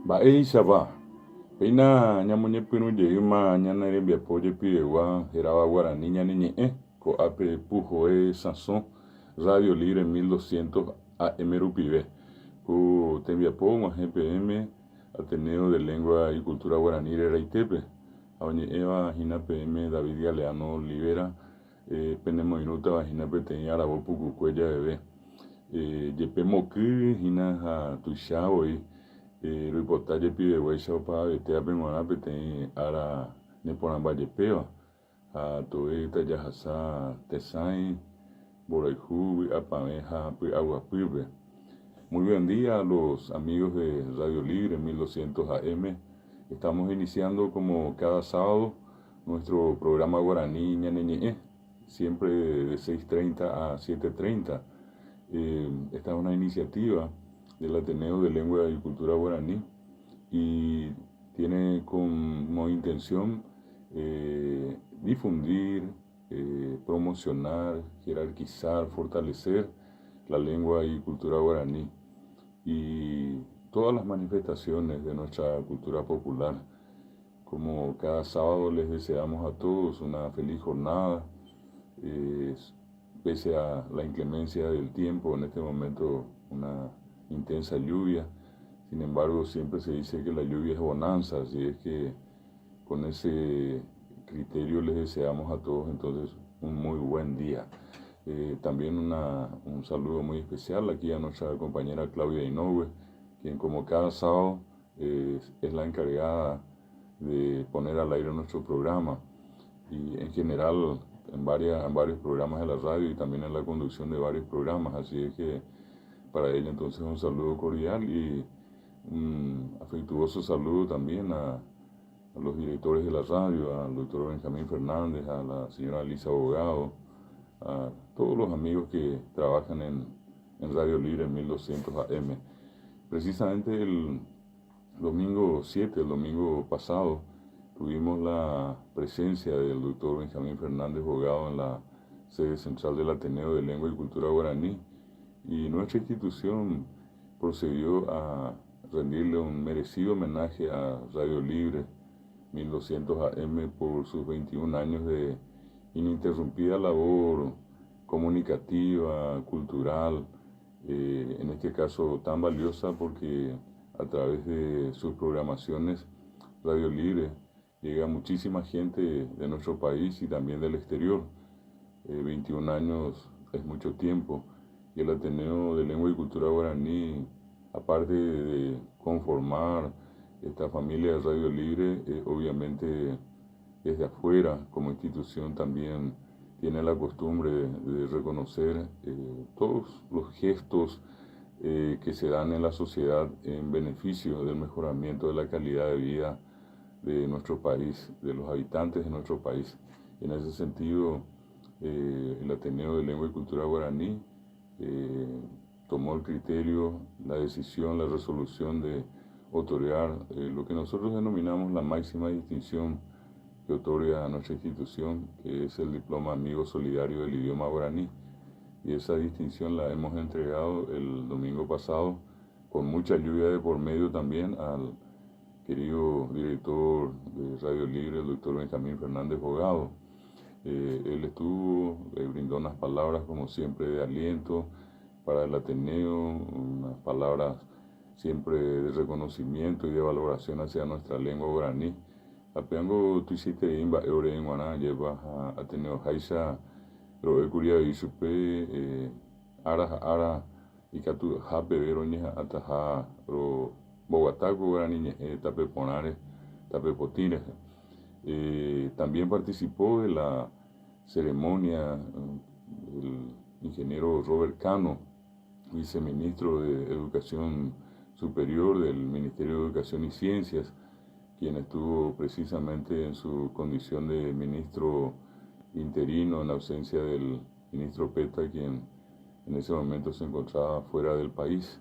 Ba Shaba. Peina ñamuñe pinu yeima ñana rembia poje pidewa geraba guaraní ñaneñe ko ape pujoe Sanson Radio Libre 1200 AM Rupibe ku tembiapo ma GPM Ateneo de Lengua y Cultura Guaraní Reitepe añe eva hina PM David Galeano Libera penemo minuta vagina peteña arabo puku cuella bebé yepe moku hina ha tushao reportaje pide hueso para vete a penguana pete ara ne poran valle peo a toeta ya hasa tesai boraihu apameja agua pibe. Muy buen día a los amigos de Radio Libre 1200 AM. Estamos iniciando como cada sábado nuestro programa guaraní ñaneñe, siempre de 6:30 a 7:30. Esta es una iniciativa del Ateneo de Lengua y Cultura Guaraní y tiene como intención difundir, promocionar, jerarquizar, fortalecer la lengua y cultura guaraní y todas las manifestaciones de nuestra cultura popular. Como cada sábado les deseamos a todos una feliz jornada, pese a la inclemencia del tiempo, en este momento una intensa lluvia. Sin embargo, siempre se dice que la lluvia es bonanza, así es que con ese criterio les deseamos a todos entonces un muy buen día. También un saludo muy especial aquí a nuestra compañera Claudia Inoue, quien como cada sábado es la encargada de poner al aire nuestro programa y en general en varios programas de la radio y también en la conducción de varios programas, así es que para ella entonces un saludo cordial y un afectuoso saludo también a los directores de la radio, al doctor Benjamín Fernández, a la señora Lisa Abogado, a todos los amigos que trabajan en Radio Libre 1200 AM. Precisamente el domingo 7, el domingo pasado, tuvimos la presencia del doctor Benjamín Fernández Abogado en la sede central del Ateneo de Lengua y Cultura Guaraní y nuestra institución procedió a rendirle un merecido homenaje a Radio Libre 1200 AM por sus 21 años de ininterrumpida labor comunicativa, cultural, en este caso tan valiosa porque a través de sus programaciones Radio Libre llega a muchísima gente de nuestro país y también del exterior. 21 años es mucho tiempo y el Ateneo de Lengua y Cultura Guaraní, aparte de conformar esta familia de Radio Libre, obviamente desde afuera como institución también tiene la costumbre de reconocer todos los gestos que se dan en la sociedad en beneficio del mejoramiento de la calidad de vida de nuestro país, de los habitantes de nuestro país. En ese sentido, el Ateneo de Lengua y Cultura Guaraní tomó el criterio, la decisión, la resolución de otorgar lo que nosotros denominamos la máxima distinción que otorga a nuestra institución, que es el diploma Amigo Solidario del Idioma Guaraní. Y esa distinción la hemos entregado el domingo pasado, con mucha lluvia de por medio también, al querido director de Radio Libre, el doctor Benjamín Fernández Abogado. Él estuvo, brindó unas palabras como siempre de aliento para el Ateneo, unas palabras siempre de reconocimiento y de valoración hacia nuestra lengua guaraní. Apeango tuisite imba eure en guaná lleva a Ateneo Haisa roe curia y supe ara y catu jape veroña ataja ro Bogataco guaraní tape ponare tape potines. También participó de la ceremonia el ingeniero Robert Cano, viceministro de Educación Superior del Ministerio de Educación y Ciencias, quien estuvo precisamente en su condición de ministro interino en ausencia del ministro Peta, quien en ese momento se encontraba fuera del país.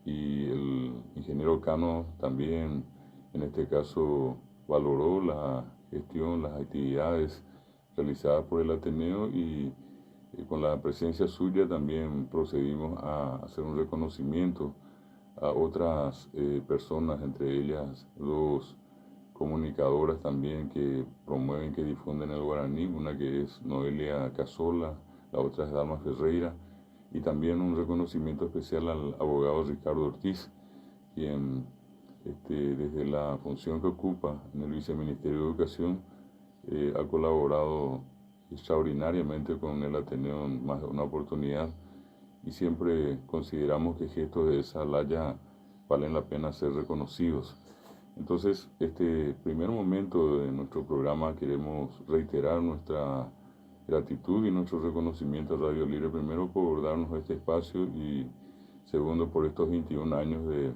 Y el ingeniero Cano también, en este caso, valoró la gestión, las actividades realizadas por el Ateneo y con la presencia suya también procedimos a hacer un reconocimiento a otras personas, entre ellas dos comunicadoras también que promueven, que difunden el guaraní, una que es Noelia Casola, la otra es Dalma Ferreira, y también un reconocimiento especial al abogado Ricardo Ortiz, quien desde la función que ocupa en el Viceministerio de Educación ha colaborado extraordinariamente con el Ateneo en más de una oportunidad, y siempre consideramos que gestos de esa laya valen la pena ser reconocidos. Entonces, este primer momento de nuestro programa queremos reiterar nuestra gratitud y nuestro reconocimiento a Radio Libre, primero por darnos este espacio y segundo por estos 21 años de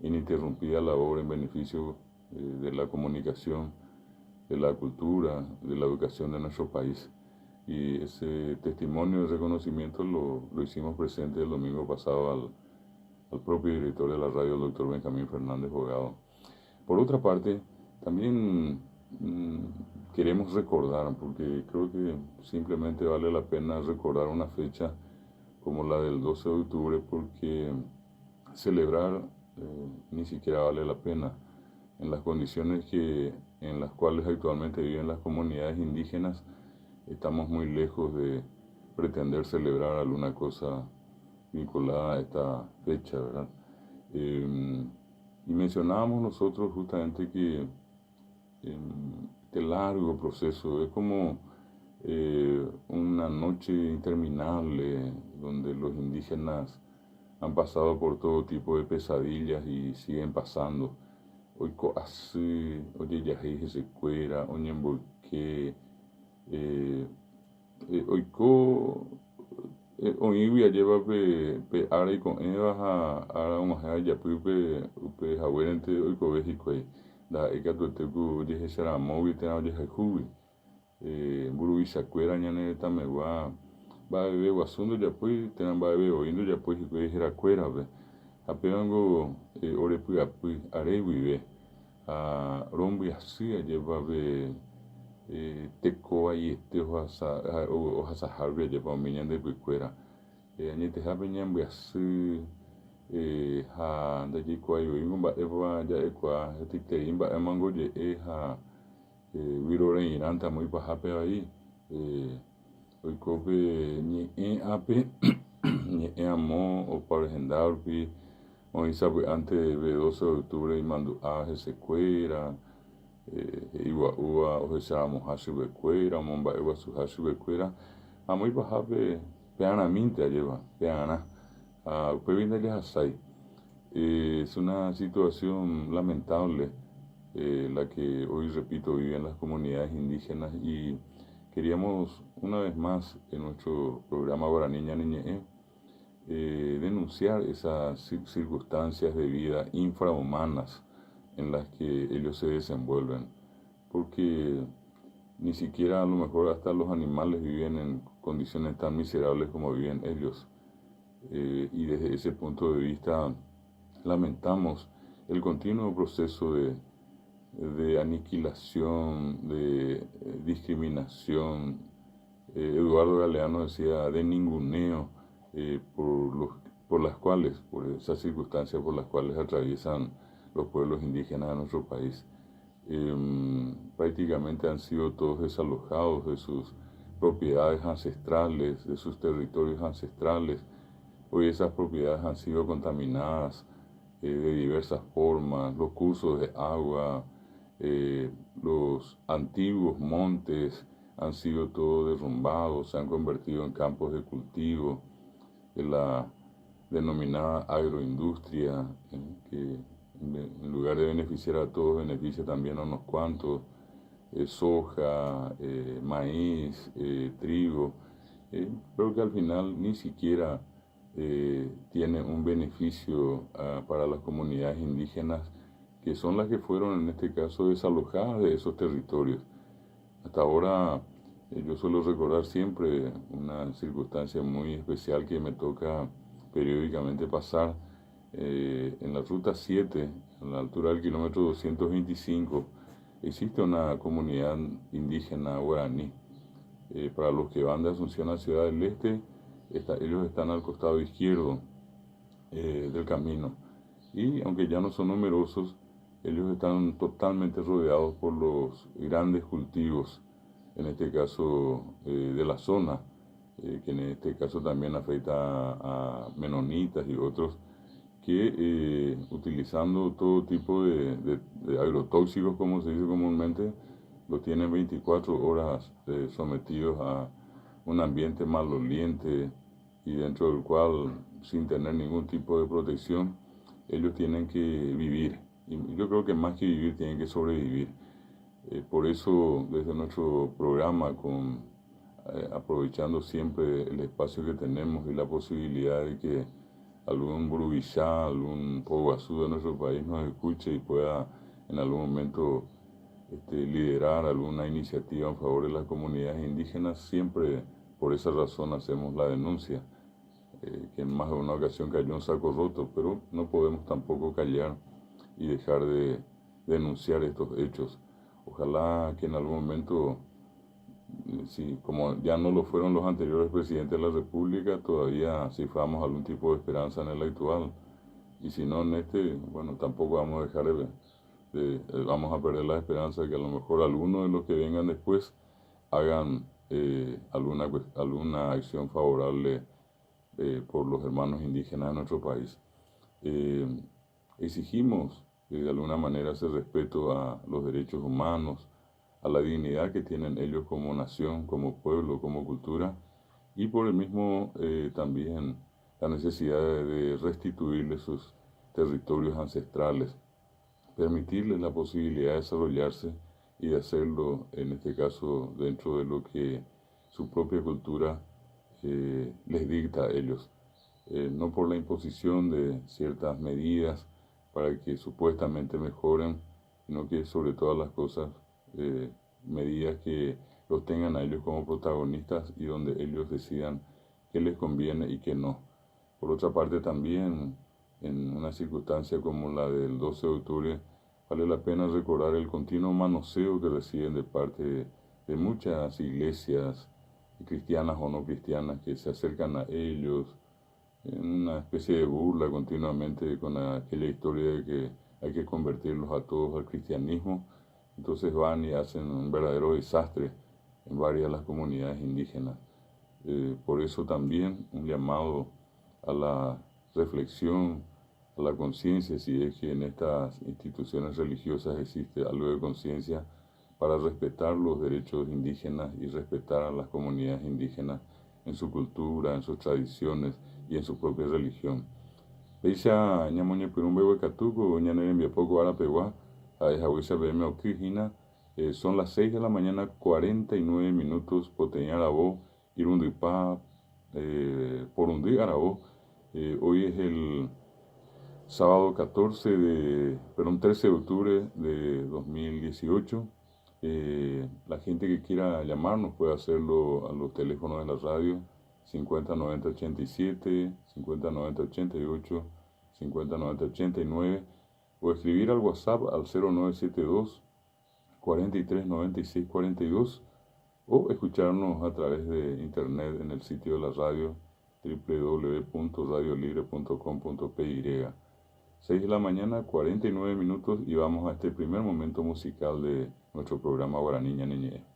ininterrumpida labor en beneficio de la comunicación, de la cultura, de la educación de nuestro país. Y ese testimonio de reconocimiento lo hicimos presente el domingo pasado al propio director de la radio, el doctor Benjamín Fernández Bogado. Por otra parte, también queremos recordar, porque creo que simplemente vale la pena recordar una fecha como la del 12 de octubre, porque celebrar ni siquiera vale la pena. En las condiciones en las cuales actualmente viven las comunidades indígenas, estamos muy lejos de pretender celebrar alguna cosa vinculada a esta fecha, ¿verdad? Y mencionábamos nosotros justamente que este largo proceso es como una noche interminable donde los indígenas han pasado por todo tipo de pesadillas y siguen pasando. Hoy así, oye yaje se cuera, oye que hoy oiwi lleva pe ara y con eva ara un ya pupe jawerente hoy ko vejique da eka tu ku dije será móvil te oye jubi buru isa cuera ñane tamegua va bebe guasundo ya pues tenan va bebe oindo ya pues que era cuera ve apeango ore pu apu are vive a rombi así lleva be tekoa y hasa harvia lleva miñan de cuera ni te habe ñan así ha da ji kwa yo ingumba eva ya ekwa tikte imba emango je ha virore iranta muy pajape ahí hoy cope ni ape ni amo o para agendar pi hoy sabe antes de 12 de octubre y mando a se cuera iwa o sea mojashi becuera momba eva su hashi becuera a muy pajape peana minta lleva peana pues viene de Hasai. Es una situación lamentable la que hoy, repito, viven las comunidades indígenas, y queríamos una vez más en nuestro programa Guaraní Ñaniñe denunciar esas circunstancias de vida infrahumanas en las que ellos se desenvuelven, porque ni siquiera a lo mejor hasta los animales viven en condiciones tan miserables como viven ellos. Y desde ese punto de vista lamentamos el continuo proceso de aniquilación, de discriminación. Eduardo Galeano decía de ninguneo por las cuales, por esas circunstancias por las cuales atraviesan los pueblos indígenas de nuestro país. Prácticamente han sido todos desalojados de sus propiedades ancestrales, de sus territorios ancestrales. Hoy esas propiedades han sido contaminadas de diversas formas, los cursos de agua, los antiguos montes han sido todos derrumbados, se han convertido en campos de cultivo, de la denominada agroindustria, que en lugar de beneficiar a todos, beneficia también a unos cuantos, soja, maíz, trigo, pero que al final ni siquiera tiene un beneficio para las comunidades indígenas, que son las que fueron en este caso desalojadas de esos territorios. Hasta ahora yo suelo recordar siempre una circunstancia muy especial que me toca periódicamente pasar en la ruta 7, a la altura del kilómetro 225, existe una comunidad indígena guaraní. Para los que van de Asunción a Ciudad del Este, ellos están al costado izquierdo del camino. y aunque ya no son numerosos, ellos están totalmente rodeados por los grandes cultivos, en este caso de la zona, que en este caso también afecta a menonitas y otros, que utilizando todo tipo de agrotóxicos, como se dice comúnmente, lo tienen 24 horas sometidos a un ambiente maloliente y dentro del cual, sin tener ningún tipo de protección, ellos tienen que vivir. Y yo creo que más que vivir, tienen que sobrevivir. Por eso, desde nuestro programa, aprovechando siempre el espacio que tenemos y la posibilidad de que algún Burubishá, algún Poguazú de nuestro país nos escuche y pueda en algún momento liderar alguna iniciativa en favor de las comunidades indígenas, siempre por esa razón hacemos la denuncia, que en más de una ocasión cayó un saco roto, pero no podemos tampoco callar y dejar de denunciar estos hechos. Ojalá que en algún momento, si como ya no lo fueron los anteriores presidentes de la República, todavía ciframos algún tipo de esperanza en el actual. Y si no en este, bueno, tampoco vamos a dejar vamos a perder la esperanza de que a lo mejor algunos de los que vengan después hagan alguna acción favorable por los hermanos indígenas de nuestro país. Eh, Exigimos de alguna manera ese respeto a los derechos humanos, a la dignidad que tienen ellos como nación, como pueblo, como cultura, y por el mismo también la necesidad de restituirles sus territorios ancestrales, permitirles la posibilidad de desarrollarse y de hacerlo, en este caso, dentro de lo que su propia cultura les dicta a ellos, no por la imposición de ciertas medidas para que supuestamente mejoren, sino que sobre todas las cosas, medidas que los tengan a ellos como protagonistas y donde ellos decidan qué les conviene y qué no. Por otra parte, también en una circunstancia como la del 12 de octubre, vale la pena recordar el continuo manoseo que reciben de parte de muchas iglesias, cristianas o no cristianas, que se acercan a ellos en una especie de burla continuamente con aquella historia de que hay que convertirlos a todos al cristianismo. Entonces van y hacen un verdadero desastre en varias de las comunidades indígenas. Por eso también un llamado a la reflexión, a la conciencia, si es que en estas instituciones religiosas existe algo de conciencia para respetar los derechos indígenas y respetar a las comunidades indígenas en su cultura, en sus tradiciones y en su propia religión. Peisha ñamoñe pirumbe huecatuco, ñanere poco arapegua, a esa BM Okijina. Son las 6 de la mañana, 49 minutos, Poteña Arabó, Irundipa, Porundí Arabó. Hoy es el sábado 13 de octubre de 2018. La gente que quiera llamarnos puede hacerlo a los teléfonos de la radio 50 90 87, 50 90 88, 50 90 89, o escribir al WhatsApp al 0972 43 96 42, o escucharnos a través de internet en el sitio de la radio www.radiolibre.com.py. 6 de la mañana, 49 minutos, y vamos a este primer momento musical de nuestro programa Guaraní Ñañeñe.